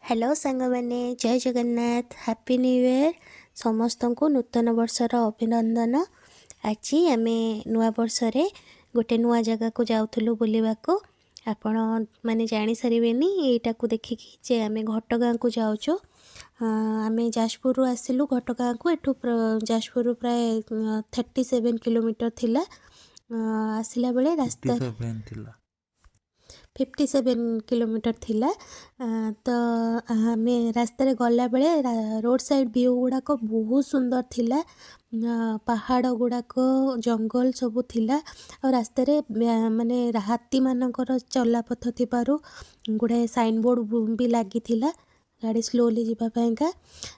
Hello सांग मैंने जय जगन्नाथ हैप्पी न्यू ईयर समस्त को नूतन वर्षर अभिनंदन। आज आम नुआ वर्ष गोटे नुआ जगह को जाऊँ बुलवाक आपण मैंने जानी सारे यहीटा को देखिकी जे आम घटगाँ को जाऊँ। आम जाजपुर आसिलु घटगाँ को एठू जाजपुर प्राय 37 किलोमीटर थिला। आसला बेले रास्ता 57 किलोमीटर थिला। तो आम रास्त गला बेले रोड साइड व्यू गुड़ाक बहुत सुंदर थिला। पहाड़ गुड़ाक जंगल सबू थिला और रास्त माने हाथी मानकर चलापथ थिबारु गुड़ाए साइन बोर्ड भी लगी थिला गाड़ी स्लोली जावापाइंका।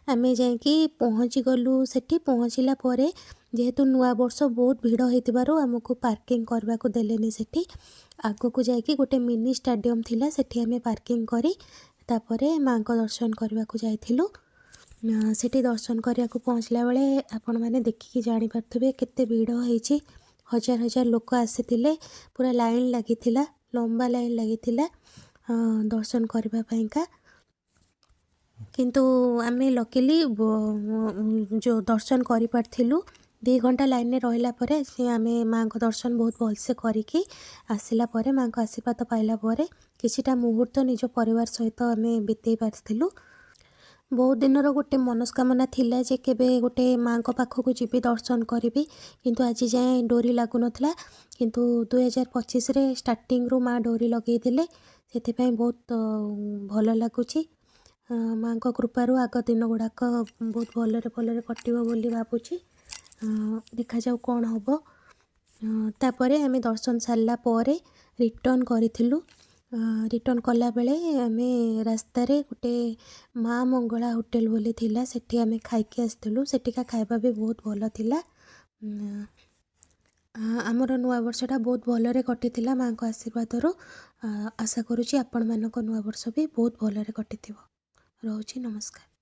आम जाकि पहुँची गलु सेठी पहुँचला परे जेहेतु नुआ वर्ष बहुत भिड़ होइतिबारु आमको पार्किंग करबा को देलेनी सेठी आगो को जाकि गोटे मिनी स्टाडियम थिला सेठी आमे पार्किंग करी तापरे माँ को दर्शन करबा को जाइथिलु। सेठी दर्शन करिया को पहुँचला बेले आपण माने देखिकी जानि पारथबे केते भिड़ होईची। हजार हजार लोक आसीथिले पूरा लाइन लागिथिला लंबा लाइन लागिथिला दर्शन करबा पाइंका। किंतु आमे लकीली जो दर्शन करि पारथिलु 2 घंटा लाइन में रहिला परे से आमे माँ को दर्शन बहुत भलसे करिकी आसिला परे माँ को आशीर्वाद पाइला परे किछिटा मुहूर्त निज परिवार सहित आमे बितेई पारथिलु। बहुत दिन गोटे मनस्कामना थिला जे केबे गोटे माँ को पाखक जीवी दर्शन करी किंतु आज जाए डोरी लागु नथला किंतु 2025 रे स्टार्टिंग रू माँ डोरी लगे दिले सेथिपई बहुत भल लगुची। माँ को कृपारू आग दिन गुड़ाक बहुत भलरे भलरे कटिबो बोली भाबुची। देखा जाऊ कौन हम। तापरे आमे दर्शन सारला परे रिटर्न करिथिलु। रिटर्न कला बेले आमे रास्ता रे गोटे माँ मंगला होटेल बोली थिला सेठी आमे खाइके आसथिलु। सेठिका खाइबा भी बहुत भल थिला। आमर नुआ वर्षटा बहुत भलरे कटिथिला माँ को आशीर्वाद रो। आशा करूची आपण मानक नुआ वर्ष भी बहुत भलरे कटिथिबो। रहूची नमस्कार।